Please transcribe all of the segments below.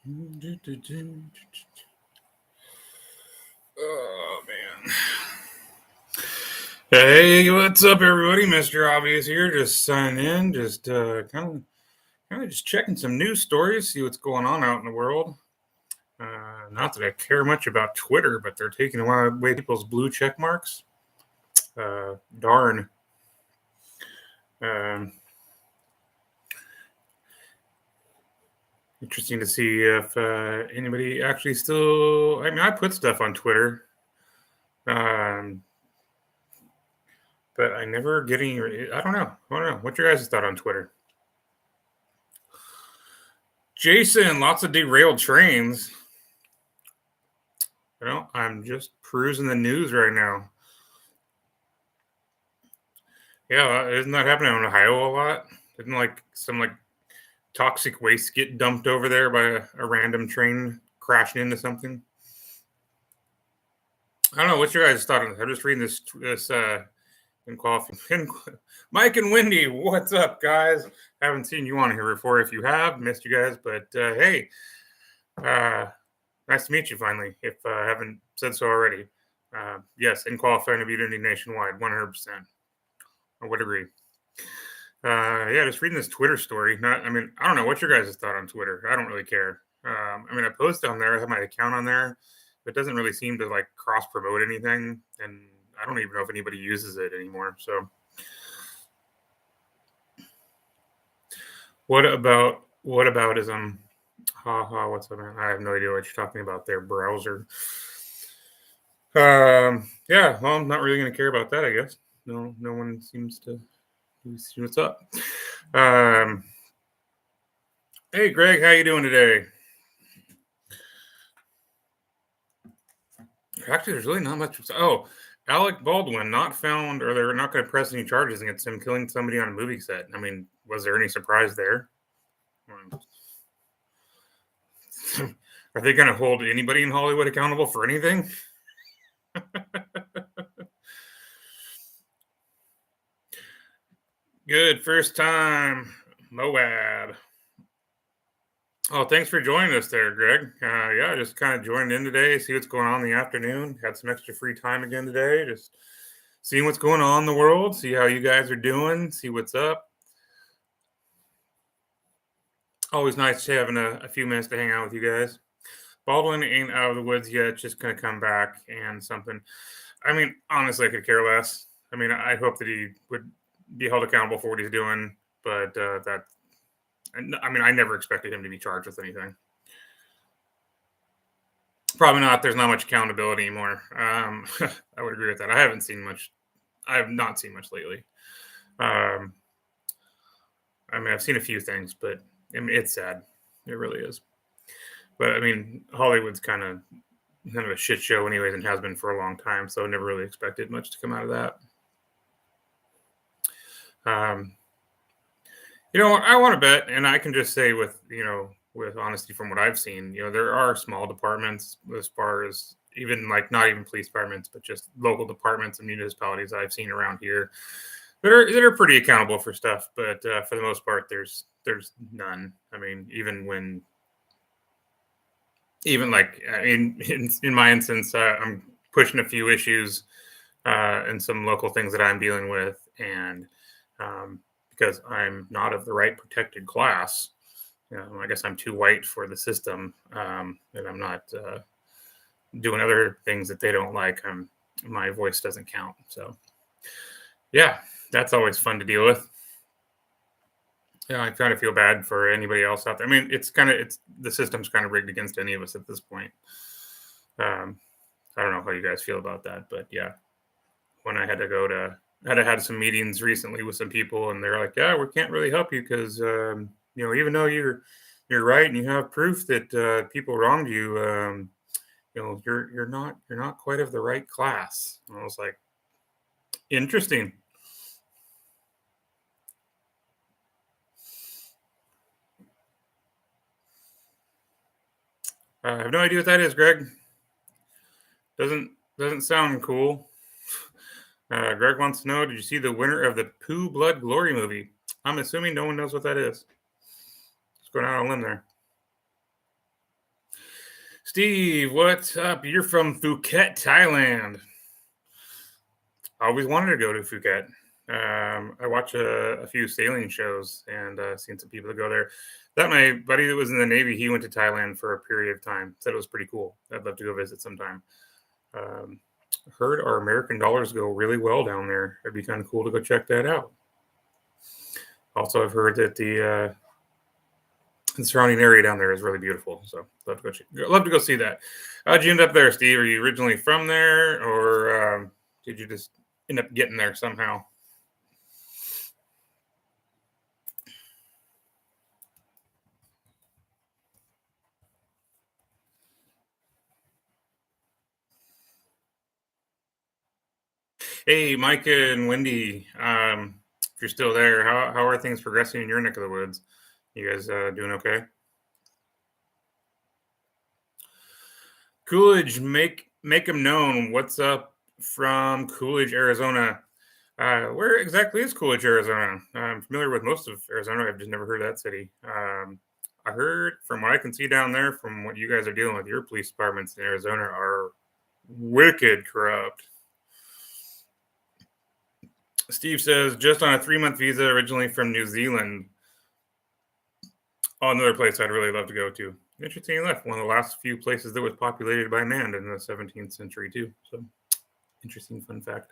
Oh man. Hey, what's up, everybody? Mr. Obvious here, just signing in, just kind of just checking some news stories, see what's going on out in the world. Not that I care much about Twitter, but they're taking away people's blue check marks. Darn. Um, Interesting to see if anybody actually still. I mean, I put stuff on Twitter, um, but I never get any. I don't know. What's your guys' thought on Twitter? Jason, lots of derailed trains. I'm just perusing the news right now. Yeah, isn't that happening in Ohio a lot? Didn't like some toxic waste get dumped over there by a random train crashing into something? I don't know. What's your guys' thought on this? I'm just reading this in coffee. Mike and Wendy, what's up, guys? Haven't seen you on here before. If you have, missed you guys, but hey, nice to meet you finally. If I haven't said so already, yes, in qualifying of Unity Nationwide, 100%. I would agree. Yeah, just reading this Twitter story. I don't know. What's your guys' thought on Twitter? I don't really care. I post on there. I have my account on there, but it doesn't really seem to cross promote anything, and I don't even know if anybody uses it anymore. So, what aboutism? What's up, man? I have no idea what you're talking about there, browser. Yeah, well, I'm not really going to care about that, I guess. No one seems to see what's up. Hey, Greg, how you doing today? Actually, there's really not much. Oh, Alec Baldwin not found, or they're not going to press any charges against him killing somebody on a movie set. I mean, was there any surprise there? Are they going to hold anybody in Hollywood accountable for anything? Good, first time, Moab. Oh, thanks for joining us there, Greg. Yeah, just kind of joined in today, see what's going on in the afternoon. Had some extra free time again today, just seeing what's going on in the world, see how you guys are doing, see what's up. Always nice having a few minutes to hang out with you guys. Baldwin ain't out of the woods yet, just going to come back and something. I mean, honestly, I could care less. I mean, I hope that he would be held accountable for what he's doing, but I never expected him to be charged with anything. Probably not. There's not much accountability anymore. I would agree with that. I haven't seen much. I have not seen much lately. I've seen a few things, but it's sad. It really is. But Hollywood's kind of a shit show, anyways, and has been for a long time. So I never really expected much to come out of that. I want to bet, and I can just say with honesty from what I've seen, there are small departments as far as even not even police departments, but just local departments and municipalities I've seen around here that are pretty accountable for stuff. But for the most part, there's none. I mean, in my instance, I'm pushing a few issues and some local things that I'm dealing with, and because I'm not of the right protected class, I guess I'm too white for the system, and I'm not doing other things that they don't like. My voice doesn't count. So, yeah, that's always fun to deal with. Yeah, I kind of feel bad for anybody else out there. I mean, the system's kind of rigged against any of us at this point. I don't know how you guys feel about that, but yeah, when I had had some meetings recently with some people, and they're like, "Yeah, we can't really help you because even though you're right and you have proof that people wronged you, you're not quite of the right class." And I was like, interesting. I have no idea what that is, Greg. Doesn't sound cool. Greg wants to know, did you see the winner of the Pooh Blood Glory movie? I'm assuming no one knows what that is. Just going out on a limb there. Steve, what's up? You're from Phuket, Thailand. I always wanted to go to Phuket. I watch a few sailing shows and seen some people that go there. That my buddy that was in the Navy, he went to Thailand for a period of time. Said it was pretty cool. I'd love to go visit sometime. Um, Heard our American dollars go really well down there. It'd be kind of cool to go check that out. Also, I've heard that the surrounding area down there is really beautiful. So love to go see that. How'd you end up there, Steve? Are you originally from there, or did you just end up getting there somehow? Hey, Micah and Wendy, if you're still there, how are things progressing in your neck of the woods? You guys doing okay? Coolidge, make them known. What's up from Coolidge, Arizona? Where exactly is Coolidge, Arizona? I'm familiar with most of Arizona. I've just never heard of that city. I heard from what I can see down there, from what you guys are dealing with, your police departments in Arizona are wicked corrupt. Steve says, just on a 3-month visa, originally from New Zealand. Oh, another place I'd really love to go to. Interesting enough, one of the last few places that was populated by man in the 17th century, too. So, interesting fun fact.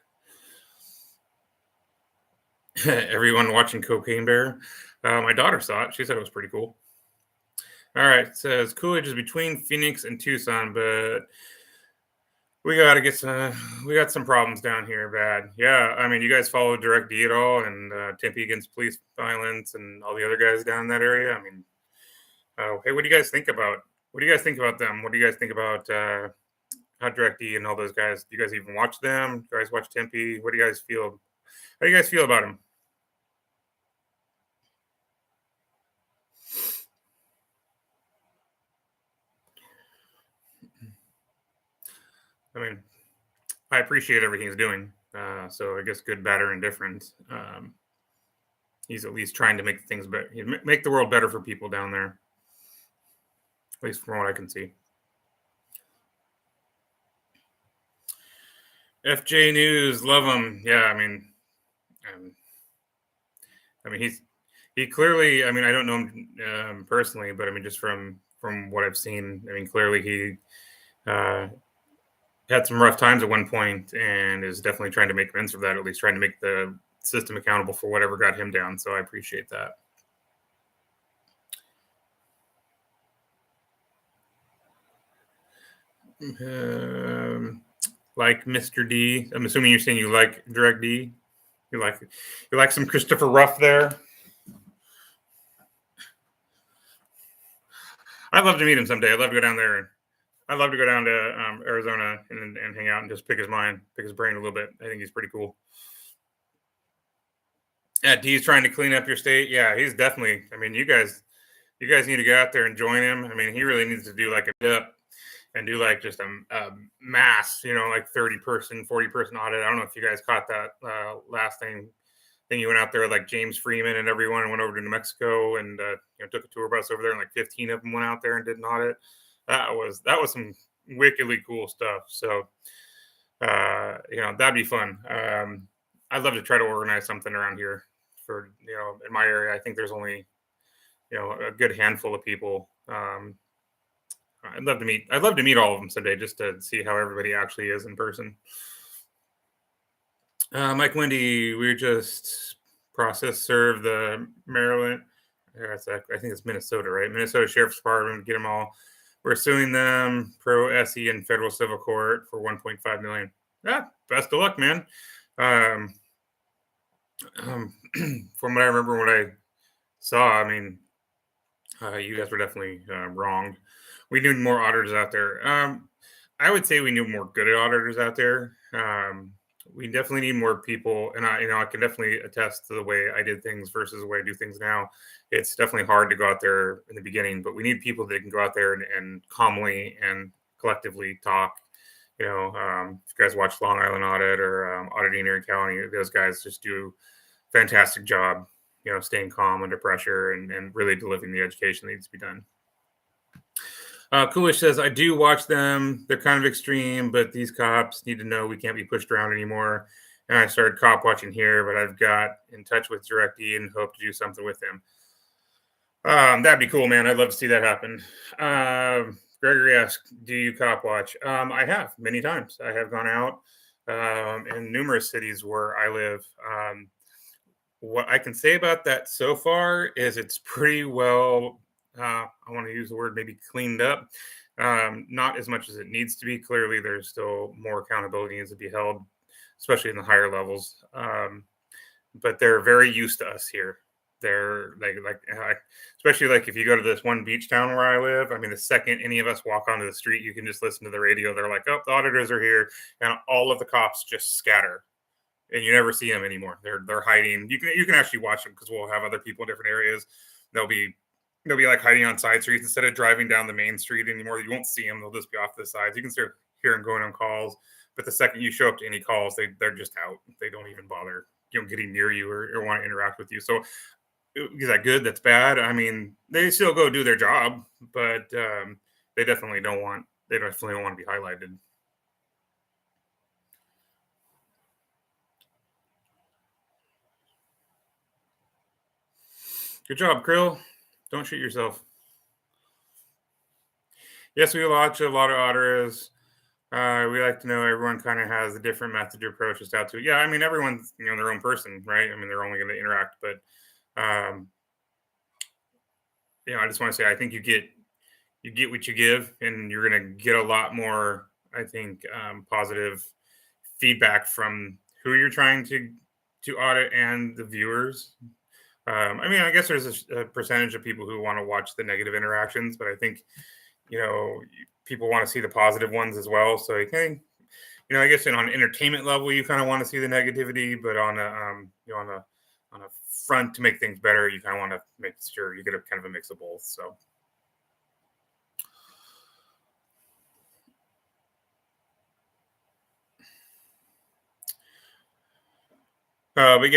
Everyone watching Cocaine Bear. My daughter saw it. She said it was pretty cool. All right. It says Coolidge is between Phoenix and Tucson, but we got some problems down here. Bad. Yeah. I mean, you guys follow Direct D at all, and Tempe against police violence and all the other guys down in that area. I mean, hey, what do you guys think about? What do you guys think about them? What do you guys think about how Direct D and all those guys? Do you guys even watch them? Do you guys watch Tempe? What do you guys feel? How do you guys feel about them? I mean, I appreciate everything he's doing. So I guess good, bad, or indifferent. He's at least trying to make things better, make the world better for people down there. At least from what I can see. FJ News, love him. Yeah, um, I mean, he clearly. I mean, I don't know him personally, but I mean, just from what I've seen, I mean, clearly he uh, had some rough times at one point, and is definitely trying to make amends for that. At least trying to make the system accountable for whatever got him down. So I appreciate that. Um, like Mr. D. I'm assuming you're saying you like Direct D. You like some Christopher Ruff there. I'd love to meet him someday. I'd love to go down there. I'd love to go down to Arizona and hang out and just pick his brain a little bit. I think he's pretty cool. Yeah, D's trying to clean up your state. Yeah, he's definitely. I mean, you guys need to go out there and join him. I mean, he really needs to do like a dip and do like just a mass, like 30-person, 40-person audit. I don't know if you guys caught that last thing. You went out there with like James Freeman and everyone and went over to New Mexico and took a tour bus over there and like 15 of them went out there and did an audit. That was some wickedly cool stuff. So that'd be fun. I'd love to try to organize something around here for in my area. I think there's only a good handful of people. I'd love to meet all of them someday just to see how everybody actually is in person. Mike Wendy, we just process serve the Maryland. I think it's Minnesota, right? Minnesota Sheriff's Department. Get them all. We're suing them pro SE in federal civil court for 1.5 million. Yeah, best of luck, man. Um, from what I remember, what I saw, I mean, you guys were definitely wrong. We need more auditors out there. I would say we need more good auditors out there. We definitely need more people, and I can definitely attest to the way I did things versus the way I do things now. It's definitely hard to go out there in the beginning, but we need people that can go out there and calmly and collectively talk. If you guys watch Long Island Audit or Auditing Erie County, those guys just do a fantastic job. Staying calm under pressure and really delivering the education that needs to be done. Coolish says, I do watch them. They're kind of extreme, but these cops need to know we can't be pushed around anymore. And I started cop watching here, but I've got in touch with Directy and hope to do something with him. That'd be cool, man. I'd love to see that happen. Gregory asked, "Do you cop watch?" I have many times. I have gone out in numerous cities where I live. What I can say about that so far is it's pretty well. I want to use the word maybe cleaned up. Not as much as it needs to be. Clearly, there's still more accountability needs to be held, especially in the higher levels. But they're very used to us here. They're especially like if you go to this one beach town where I live. I mean, the second any of us walk onto the street, you can just listen to the radio. They're like, "Oh, the auditors are here," and all of the cops just scatter, and you never see them anymore. They're hiding. You can actually watch them because we'll have other people in different areas. They'll be they'll be like hiding on side streets instead of driving down the main street anymore. You won't see them. They'll just be off to the sides. You can start hear them going on calls, but the second you show up to any calls, they're just out. They don't even bother getting near you or want to interact with you. So is that good? That's bad. I mean, they still go do their job, but they definitely don't want. They definitely don't want to be highlighted. Good job, Krill. Don't shoot yourself. Yes, we watch a lot of auditors. We like to know everyone kind of has a different method or approach just out to it. Yeah, I mean everyone's their own person, right? I mean they're only going to interact, but um, I just want to say I think you get what you give, and you're going to get a lot more. I think positive feedback from who you're trying to audit and the viewers. I mean, I guess there's a percentage of people who want to watch the negative interactions, but I think you know people want to see the positive ones as well. So I guess on an entertainment level, you kind of want to see the negativity, but on a front to make things better, you kind of want to make sure you get a kind of a mix of both. So. But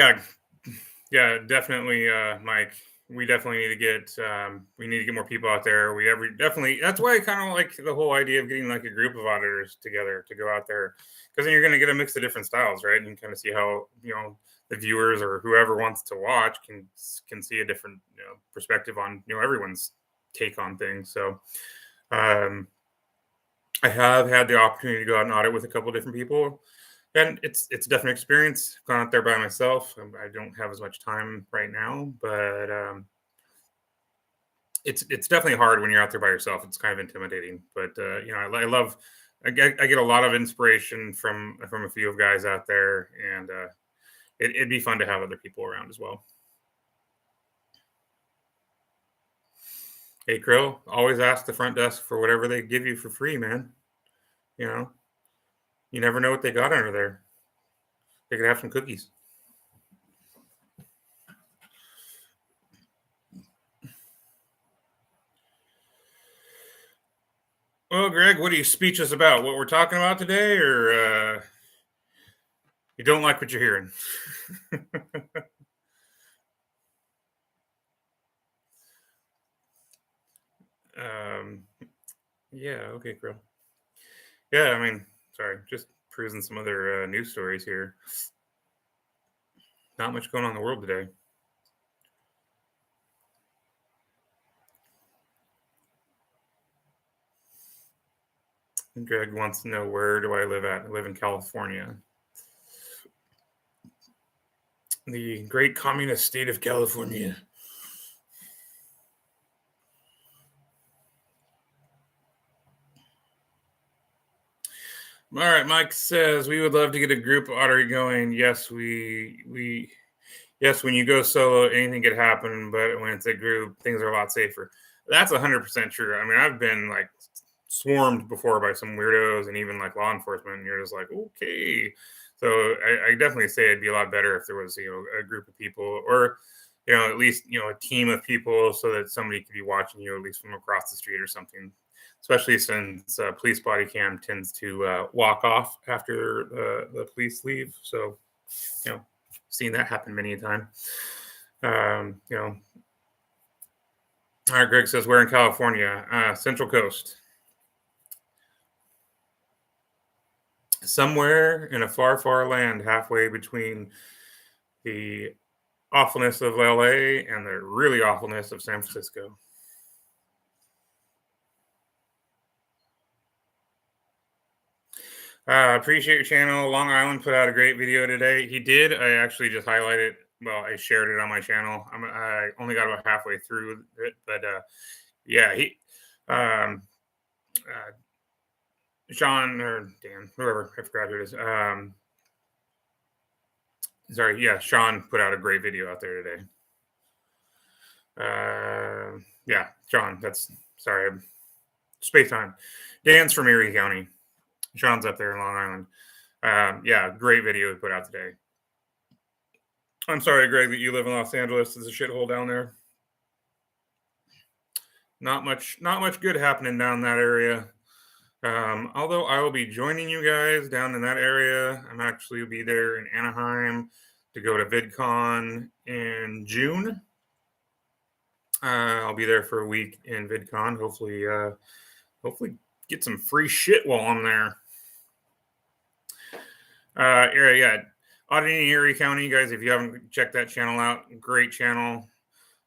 yeah, definitely, Mike. We definitely need to get more people out there. Definitely that's why I kind of like the whole idea of getting like a group of auditors together to go out there because then you're going to get a mix of different styles, right? And you can kind of see how the viewers or whoever wants to watch can see a different perspective on everyone's take on things. So um, I have had the opportunity to go out and audit with a couple different people, and it's a different experience. I've gone out there by myself. I don't have as much time right now, but it's definitely hard when you're out there by yourself. It's kind of intimidating, but I love. I get a lot of inspiration from a few of guys out there, and it'd be fun to have other people around as well. Hey, Krill, always ask the front desk for whatever they give you for free, man. You know, you never know what they got under there. They could have some cookies. Well, Greg, what are you speechless about? What we're talking about today, or you don't like what you're hearing? um, yeah, okay, Krill. Yeah, I mean, sorry, just perusing some other news stories here. Not much going on in the world today. Greg wants to know where do I live at? I live in California, the great communist state of California. All right, Mike says we would love to get a group auditor going. Yes, yes, when you go solo, anything could happen, but when it's a group, things are a lot safer. That's 100% true. I mean, I've been like swarmed before by some weirdos and even like law enforcement. And you're just like, okay. So I definitely say it'd be a lot better if there was a group of people or at least a team of people so that somebody could be watching you at least from across the street or something. Especially since police body cam tends to walk off after the police leave. So seen that happen many a time. All right, Greg says we're in California, Central Coast. somewhere in a far, far land, halfway between the awfulness of LA and the really awfulness of San Francisco. Appreciate your channel. Long Island put out a great video today. He did. I actually just highlighted. Well, I shared it on my channel. I only got about halfway through it, but yeah, he, um, uh, Sean or Dan, whoever I forgot who it is. Sorry, yeah, Sean put out a great video out there today. Yeah, Sean. That's sorry, space time. Dan's from Erie County. Sean's up there in Long Island. Yeah, great video he put out today. I'm sorry, Greg, that you live in Los Angeles. It's a shithole down there. Not much good happening down that area. Although I will be joining you guys down in that area. I'm actually be there in Anaheim to go to VidCon in June. I'll be there for a week in VidCon. Hopefully get some free shit while I'm there. Yeah, auditing Erie County, guys. If you haven't checked that channel out, great channel.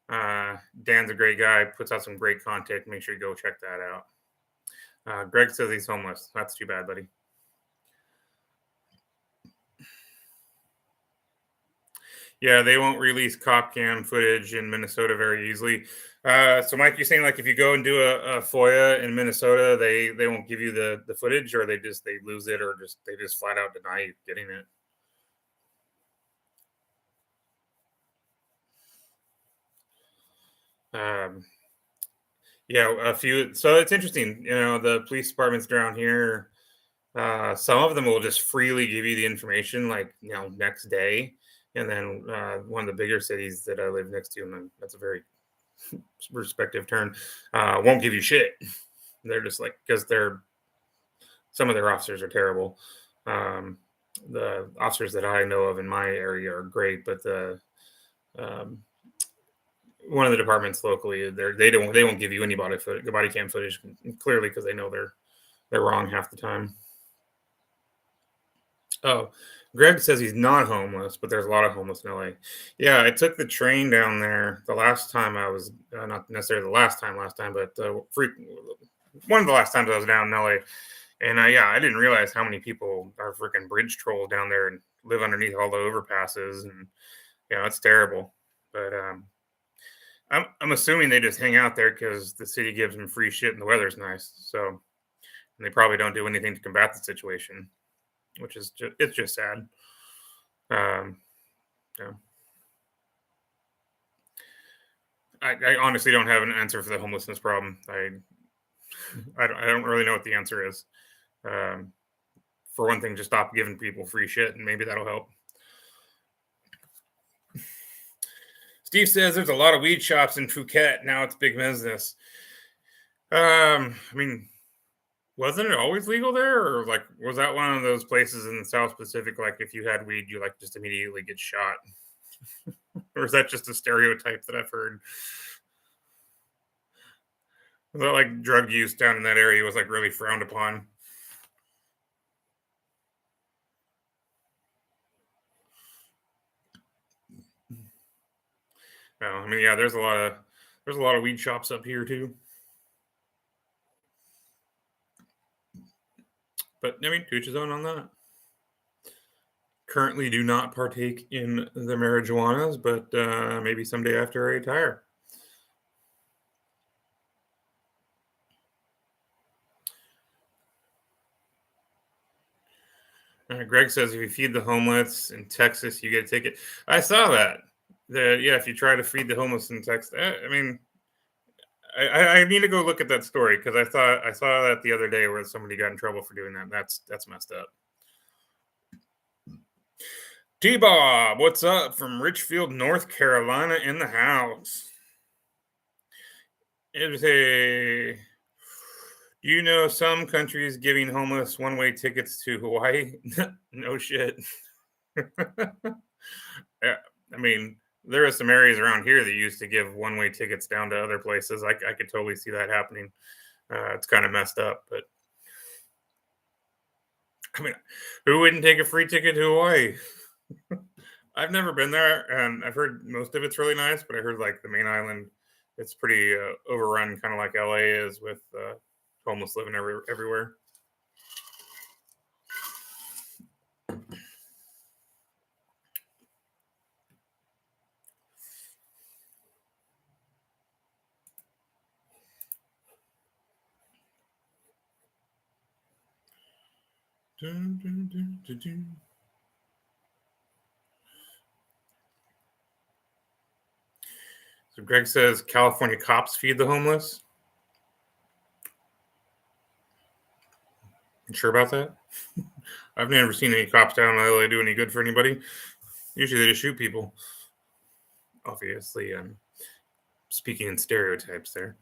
Dan's a great guy. Puts out some great content. Make sure you go check that out. Greg says he's homeless. That's too bad, buddy. Yeah, they won't release cop cam footage in Minnesota very easily. So, Mike, you're saying like if you go and do a FOIA in Minnesota, they won't give you the footage, or they lose it, or they just flat out deny you getting it. Yeah, a few. So it's interesting. The police departments around here. Some of them will just freely give you the information, like next day, and then one of the bigger cities that I live next to, and that's a very respective term, won't give you shit. They're just like because some of their officers are terrible. Um, the officers that I know of in my area are great, but the um, one of the departments locally, they won't give you any body cam footage clearly because they know they're wrong half the time. Oh, Greg says he's not homeless, but there's a lot of homeless in LA. Yeah, I took the train down there the last time I was, not necessarily the last time, but one of the last times I was down in LA. And yeah, I didn't realize how many people are freaking bridge trolls down there and live underneath all the overpasses. And yeah, it's terrible. But I'm assuming they just hang out there because the city gives them free shit and the weather's nice. So, and they probably don't do anything to combat the situation, which is it's just sad. Um, yeah. I honestly don't have an answer for the homelessness problem. I don't really know what the answer is. Um, for one thing, just stop giving people free shit, and maybe that'll help. Steve says there's a lot of weed shops in Phuket now. It's big business. I mean, wasn't it always legal there, or like was that one of those places in the South Pacific? Like, if you had weed, you like just immediately get shot, or is that just a stereotype that I've heard? Was that like drug use down in that area was like really frowned upon? No, I mean, yeah, there's a lot of weed shops up here too. But I mean, to each his own on that. Currently, do not partake in the marijuanas, but maybe someday after I retire. Greg says if you feed the homeless in Texas, you get a ticket. I saw that. Yeah, if you try to feed the homeless in Texas, I mean, I need to go look at that story because I saw that the other day where somebody got in trouble for doing that. That's messed up. T Bob, what's up from Richfield, North Carolina, in the house? It was a. Do you know some countries giving homeless one-way tickets to Hawaii? No shit. Yeah, I mean, there are some areas around here that used to give one-way tickets down to other places. I could totally see that happening. It's kind of messed up, but I mean, who wouldn't take a free ticket to Hawaii? I've never been there, and I've heard most of it's really nice, but I heard like the main island, it's pretty overrun, kind of like LA is with homeless living everywhere. Dun, dun, dun, dun, dun. So Greg says California cops feed the homeless. You sure about that? I've never seen any cops down in LA do any good for anybody. Usually they just shoot people. Obviously, I'm speaking in stereotypes there.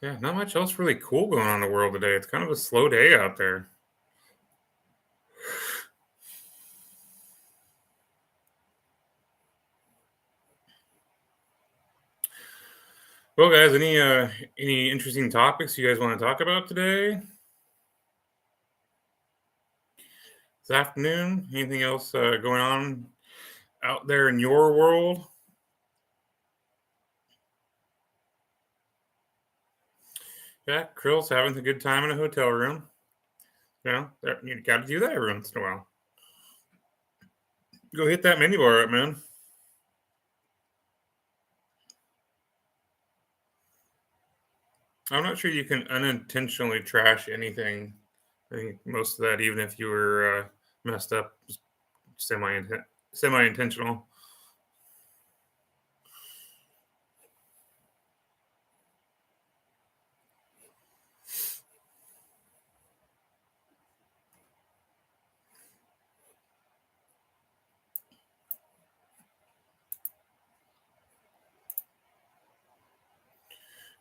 Yeah, not much else really cool going on in the world today. It's kind of a slow day out there. Well, guys, any interesting topics you guys want to talk about today? This afternoon? Anything else going on out there in your world? Yeah, Krill's having a good time in a hotel room. You got to do that every once in a while. Go hit that mini bar up, man. I'm not sure you can unintentionally trash anything. I think most of that, even if you were messed up, is semi intentional.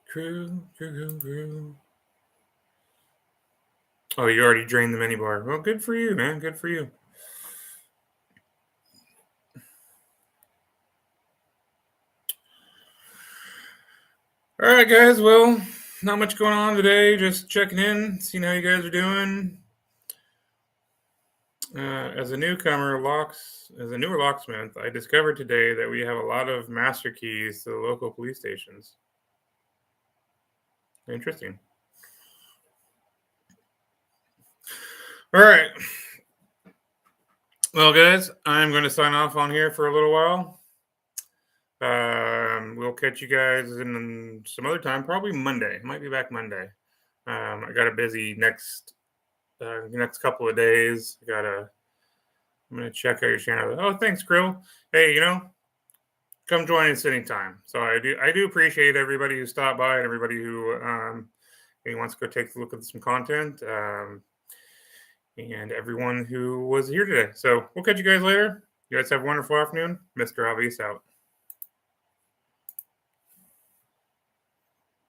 Crew. Oh, you already drained the mini bar. Well, good for you, man. Good for you. All right, guys. Well, not much going on today. Just checking in, seeing how you guys are doing. As a newer locksmith, I discovered today that we have a lot of master keys to the local police stations. Interesting. All right. Well, guys, I'm going to sign off on here for a little while. We'll catch you guys in some other time, probably Monday. Might be back Monday. I got a busy next couple of days. I'm gonna check out your channel. Oh, thanks, Krill. Hey, come join us anytime. So I do appreciate everybody who stopped by and everybody who wants to go take a look at some content. And everyone who was here today. So we'll catch you guys later. You guys have a wonderful afternoon. Mr. Obvious out.